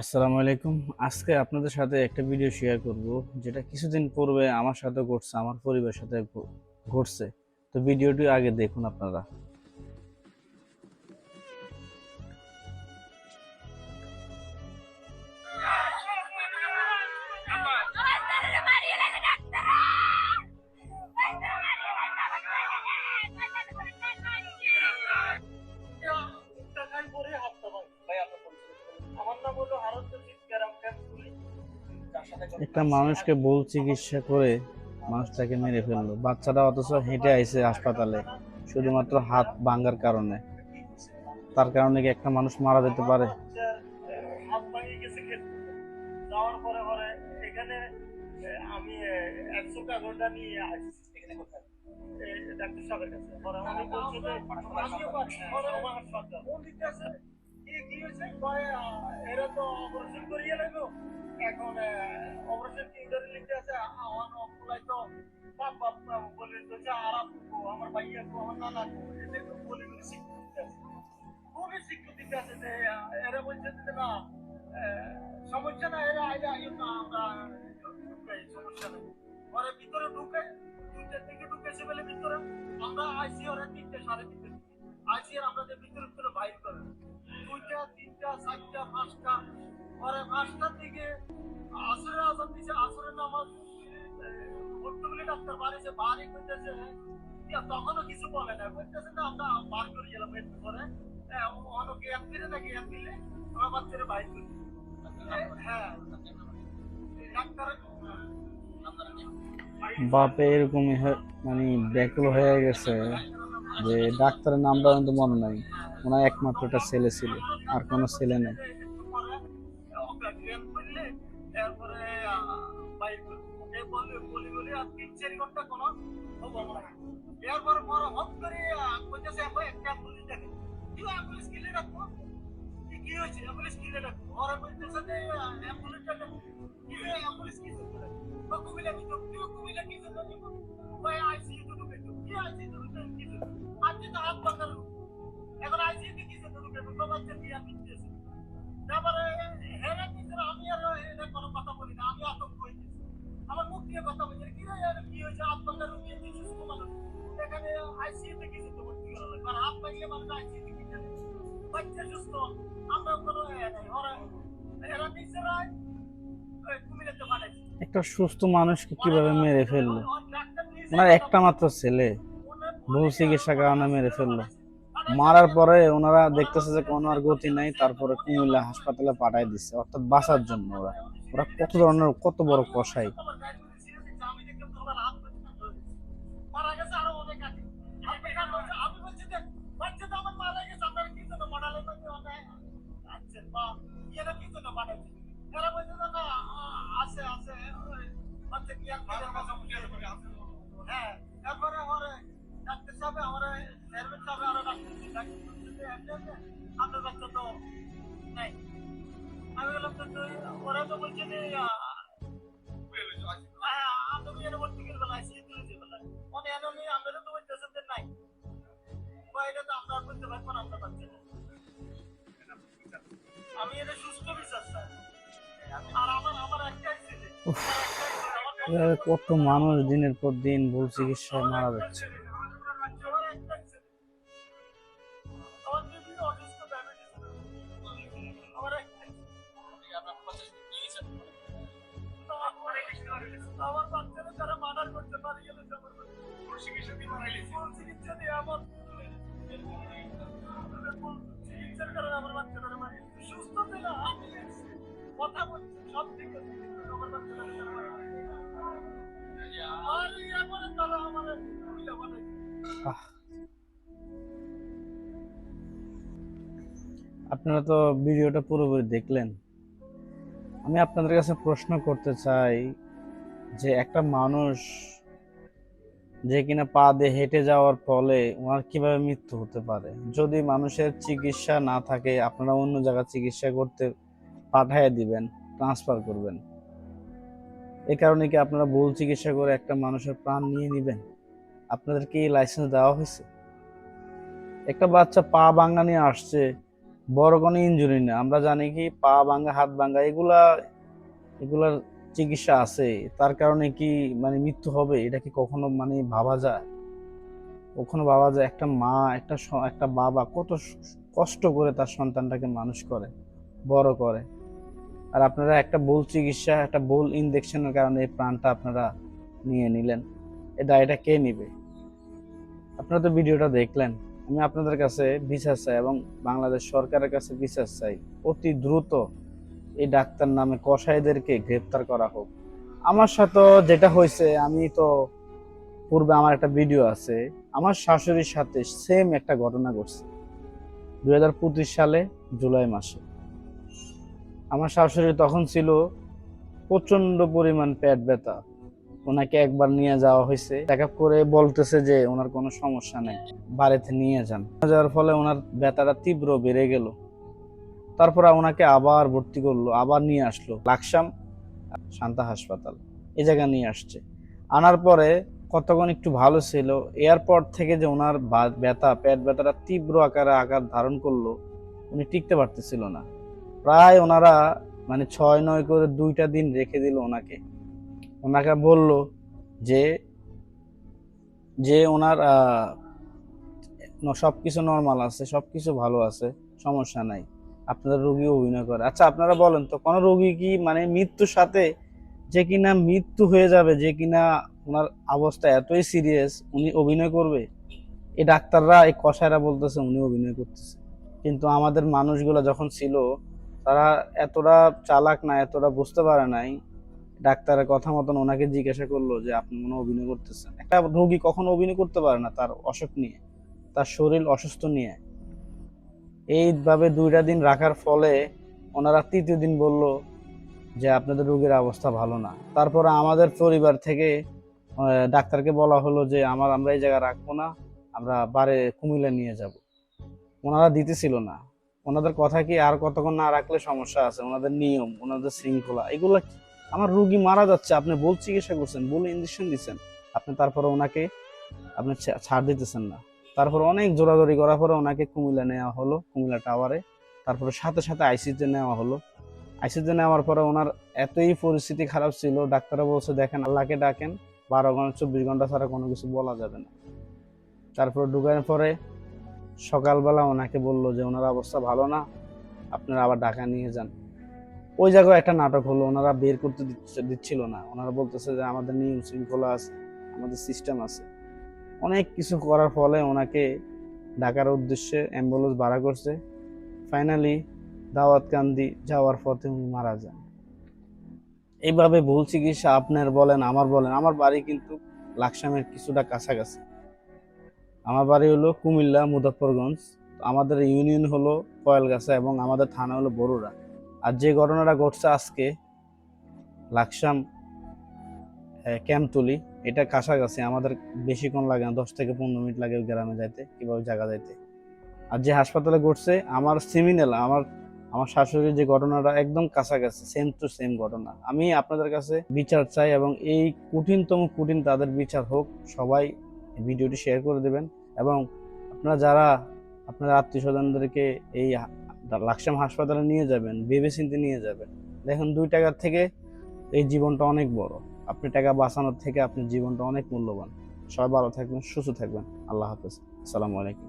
আসসালামু আলাইকুম। আজকে আপনাদের সাথে একটা ভিডিও শেয়ার করব, যেটা কিছুদিন পূর্বে আমার সাথে ঘটছে, আমার পরিবারের সাথে ঘটছে। তো ভিডিওটি আগে দেখুন আপনারা। একটা মানুষকে ভুল চিকিৎসা করে মানুষটাকে মেরে ফেললো, বাচ্চাটা অথচ হেঁটে আইছে হাসপাতালে শুধুমাত্র হাত ভাঙার কারণে। তার কারণে কি একটা মানুষ মারা যেতে পারে? হাত ভাঙে গেছে ক্ষেত্রে যাওয়ার পরে পরে এখানে আমি 100 টাকা নিয়ে আসছি এখানে কোথায় ডাক্তার সাহেবের কাছে পরে উনি বলছে যে আমিও পাচ্ছি পরে আমার হাসপাতাল কোন দিকে আছে কি হয়েছে কয় এরা তো অপারেশন করিয়ে লাগলো এখন অপারেশন থিয়েটারে লিখতে আছে আমার অপলাই তো বাপ বাপ বলে দিচ্ছে আরাম আমার ভাইয়া আমার নানা এদেরকে বলে বলে স্বীকৃতি দিতে আছে খুবই স্বীকৃতি আছে যে এরা বলছে যে না সমস্যা না এরা আইলে আইও না আমরা সমস্যা নেই ওরা ভিতরে ঢুকে 2টার দিকে ঢুকেছে বলে ভিতরে আমরা আইসি ওরা 3টে 3:30 আইসি আর আমরা যে ভিতরে ভিতরে বাইর করে 2টা 3টা 4টা 5টা পরে 5টার দিকে আসরের আজান দিছে আসরের নামাজ পড়তে ডাক্তার বাড়িছে বাড়ি করতেছে তখনও কিছু বলে না বলতেছে না আমরা বার করে গেলাম একটু পরে অনেকে এক দিলে নাকি এক দিলে আমরা বাচ্চারা বাইর করি হ্যাঁ ডাক্তার বাপে এরকমই মানে ব্যাকুল হয়ে গেছে যে ডাক্তারের নামটা কিন্তু মনে নাই। ওনার একমাত্র একটা ছেলে ছিল, আর কোনো ছেলে নেই। এরপরে বাইর করি বলি বলি আর 3-4 ঘন্টা কোনো খবর নাই এরপর পরে হট করে কইতেছে একটা পুলিশ দেখে কি পুলিশ কিলে রাখবো কি হয়েছে পুলিশ কিলে রাখবো ওরা বলতেছে যে অ্যাম্বুলেন্সটা কি অ্যাম্বুলেন্স কি কুমিল্লা কি কুমিল্লা কি ওই আইসিইউ তো ঢুকে কি আইসিইউ তো ঢুকে কি আজকে তো হাত ভাঙার এখন আইসিইউ তে কি ঢুকে বাচ্চা দিয়ে দিতেছে তারপরে হেরে কিছু আমি আর এর কোনো কথা বলি না আমি আতঙ্ক হয়ে গেছি আমার মুখ দিয়ে কথা বলছে কি রে কি হয়েছে হাত ভাঙার রুগী কি সুস্থ মানুষ এখানে আইসিইউ তে কিছু তো ভর্তি করা লাগবে আর হাত ভাঙলে মানুষ আইসিইউ তে কি যাবে বাচ্চা সুস্থ আমরা কোনো ওরা এরা নিজেরাই কুমিল্লাতে পাঠাইছে একটা সুস্থ মানুষকে কিভাবে মেরে ফেললো? ওনার একটা মাত্র ছেলে, ভুল চিকিৎসার কারণে মেরে ফেললো। মারার পরে ওনারা দেখতেছে যে কোনো আর গতি নাই, তারপরে কুমিল্লা হাসপাতালে পাঠাই দিচ্ছে, অর্থাৎ বাঁচার জন্য। ওরা ওরা কত ধরনের, কত বড় কসাই! মারা গেছে আরো অনেক আগে আমি বলছি যে বাচ্চা তো আমার মারা গেছে আপনার কি জন্য মডালের মধ্যে আচ্ছা বা ইয়েরা কি জন্য বানাচ্ছে এরা বলছে না আছে আছে বাচ্চা কি আর হ্যাঁ তারপরে আমার ডাক্তার সাহেব আমার চেয়ারম্যান সাহেব আরো ডাক্তার আপনার বাচ্চা তো নাই আমি বললাম তো ওরা তো বলছে যে আমি এর ভর্তি করে ফেলাইছি তুলেছে ফেলাই মানে এনে আমরা তো বলতেছেন যে নাই বাইরে তো আমরা করতে পারবো না আমরা পাচ্ছি না আমি এটা সুস্থ বিশ্বাস চাই আর আমার আমার একটাই ছেলে এভাবে কত মানুষ দিনের পর দিন ভুল চিকিৎসায় মারা যাচ্ছে। আমার বাচ্চারা তারা মার্ডার করতে পারে গেলে চিকিৎসা দিয়ে মারা গেছে চিকিৎসা দিয়ে আমার চিকিৎসার কারণে আমার বাচ্চারা মারা গেছে সুস্থ ছিল আমি কথা বলছি সব ঠিক আছে আমার বাচ্চারা মারা গেছে আর এরপরে তারা আমার আপনারা তো ভিডিওটা পুরোপুরি দেখলেন। আমি আপনাদের কাছে প্রশ্ন করতে চাই যে একটা মানুষ যে কিনা পা দিয়ে হেঁটে যাওয়ার ফলে ওনার কিভাবে মৃত্যু হতে পারে? যদি মানুষের চিকিৎসা না থাকে, আপনারা অন্য জায়গায় চিকিৎসা করতে পাঠিয়ে দিবেন, ট্রান্সফার করবেন। এই কারণে কি আপনারা ভুল চিকিৎসা করে একটা মানুষের প্রাণ নিয়ে নিবেন? আপনাদের কি লাইসেন্স দেওয়া হয়েছে? একটা বাচ্চা পা ভাঙা নিয়ে আসছে, বড় কোনো ইনজুরি না। আমরা জানি কি পা ভাঙা, হাত ভাঙা এগুলার চিকিৎসা আছে। তার কারণে কি মানে মৃত্যু হবে? এটা কি কখনো মানে ভাবা যায়? কখনো ভাবা যায়? একটা মা, একটা বাবা কত কষ্ট করে তার সন্তানটাকে মানুষ করে, বড় করে। আর আপনারা একটা ভুল চিকিৎসা, একটা ভুল ইনজেকশনের কারণে এই প্রাণটা আপনারা নিয়ে নিলেন। এই দায়টা কে নিবে? আপনারা তো ভিডিওটা দেখলেন। আমি আপনাদের কাছে বিচার চাই এবং বাংলাদেশ সরকারের কাছে বিচার চাই, অতি দ্রুত এই ডাক্তার নামে কসাইদেরকে গ্রেপ্তার করা হোক। আমার সাথে যেটা হয়েছে, আমি তো পূর্বে আমার একটা ভিডিও আছে, আমার শাশুড়ির সাথে সেম একটা ঘটনা ঘটছে 2025 সালে জুলাই মাসে। আমার শাশুড়ি তখন ছিল প্রচন্ড পরিমাণ পেট ব্যথা। ওনাকে একবার নিয়ে যাওয়া হয়েছে, চেক আপ করে বলতেছে যে ওনার কোনো সমস্যা নেই, বাড়িতে নিয়ে যান। যাওয়ার ফলে ওনার ব্যথাটা তীব্র বেড়ে গেল। তারপর ওনাকে আবার ভর্তি করলো, আবার নিয়ে আসলো লাকসাম শান্তা হাসপাতাল, এই জায়গায় নিয়ে আসছে। আনার পরে কতক্ষণ একটু ভালো ছিল, এয়ারপোর্ট থেকে যে ওনার ব্যথা, পেট ব্যথাটা তীব্র আকার ধারণ করলো, উনি টিকতে পারতেছিল না। প্রায় ওনারা মানে 6-9 করে 2টা দিন রেখে দিল ওনাকে। ওনাকে বলল যে যে ওনার সবকিছু নর্মাল আছে, সবকিছু ভালো আছে, সমস্যা নাই, আপনারা রোগী অভিনয় করে। আচ্ছা আপনারা বলেন তো, কোন রোগী কি মানে মৃত্যুর সাথে, যে কিনা মৃত্যু হয়ে যাবে, যে কিনা ওনার অবস্থা এতই সিরিয়াস, উনি অভিনয় করবে? এই ডাক্তাররা, এই কসাইরা বলতেছে উনি অভিনয় করতেছে। কিন্তু আমাদের মানুষগুলো যখন ছিল, তারা এতটা চালাক না, এতটা বুঝতে পারে নাই। ডাক্তারের কথা মতন ওনাকে জিজ্ঞাসা করলো যে আপনি মনে হয় অভিনয় করতেছেন। একটা রোগী কখনো অভিনয় করতে পারে না তার অসুখ নিয়ে, তার শরীর অসুস্থ নিয়ে। এইভাবে 2টা দিন রাখার ফলে ওনারা 3য় দিন বলল যে আপনাদের রোগীর অবস্থা ভালো না। তারপরে আমাদের পরিবার থেকে ডাক্তারকে বলা হলো যে আমরা এই জায়গায় রাখবো না, আমরা কুমিল্লা নিয়ে যাব। ওনারা দিতেছিল না। ওনাদের কথা কি আর কতক্ষণ না রাখলে সমস্যা আছে, ওনাদের নিয়ম, ওনাদের শৃঙ্খলা, এগুলো কি? আমার রোগী মারা যাচ্ছে, আপনি ভুল চিকিৎসা করছেন, ভুল ইঞ্জেকশন দিচ্ছেন, আপনি তারপরে ওনাকে আপনি ছাড় দিতেছেন না। তারপর অনেক জোরাজোরি করার পরে ওনাকে কুমিল্লা নেওয়া হলো, কুমিল্লা টাওয়ারে। তারপরে সাথে সাথে আইসিইউতে নেওয়া হলো। আইসিইউতে নেওয়ার পরে ওনার এতই পরিস্থিতি খারাপ ছিল, ডাক্তাররা বলছে দেখেন আল্লাহকে ডাকেন, 12 ঘন্টা 24 ঘন্টা ছাড়া কোনো কিছু বলা যাবে না। তারপর ঢুকানোর পরে সকালবেলা ওনাকে বললো যে ওনার অবস্থা ভালো না, আপনারা আবার ঢাকা নিয়ে যান। ওই জায়গায় একটা নাটক হলো, ওনারা বের করতে দিচ্ছিল না। ওনারা বলতেছে যে আমাদের নিয়ম শৃঙ্খলা আছে, আমাদের সিস্টেম আছে। অনেক কিছু করার ফলে ওনাকে ঢাকার উদ্দেশ্যে অ্যাম্বুলেন্স ভাড়া করছে। ফাইনালি দাওয়াতকান্দি যাওয়ার পথে উনি মারা যান। এইভাবে ভুল চিকিৎসা, আপনার বলেন আমার বলেন, আমার বাড়ি কিন্তু লাকসামের কিছুটা কাছাকাছি। আমার বাড়ি হলো কুমিল্লা মুজাফফরগঞ্জ, আমাদের ইউনিয়ন হলো কয়েলগাছা এবং আমাদের থানা হলো বরুড়া। আর যে ঘটনাটা ঘটছে আজকে লাকসাম ক্যাম্পতলি, এটা কাছাকাছি, আমাদের বেশিক্ষণ লাগে না, 10 থেকে 15 মিনিট লাগে ওই গ্রামে যাইতে, কিভাবে জায়গা যাইতে। আর যে হাসপাতালে ঘটছে আমার সিমিনাল, আমার শাশুড়ির যে ঘটনাটা একদম কাছাকাছি, সেম টু সেম ঘটনা। আমি আপনাদের কাছে বিচার চাই এবং এই কঠিনতম কঠিন তাদের বিচার হোক। সবাই ভিডিওটি শেয়ার করে দেবেন এবং আপনারা যারা আপনার আত্মীয় স্বজনদেরকে এই লাকসাম হাসপাতালে নিয়ে যাবেন, ভেবেচিন্তে নিয়ে যাবেন। দেখুন 2 টাকার থেকে এই জীবনটা অনেক বড়। আপনি টাকা বাঁচানোর থেকে আপনার জীবনটা অনেক মূল্যবান। সবাই ভালো থাকবেন, সুস্থ থাকবেন। আল্লাহ হাফেজ। আসসালামু আলাইকুম।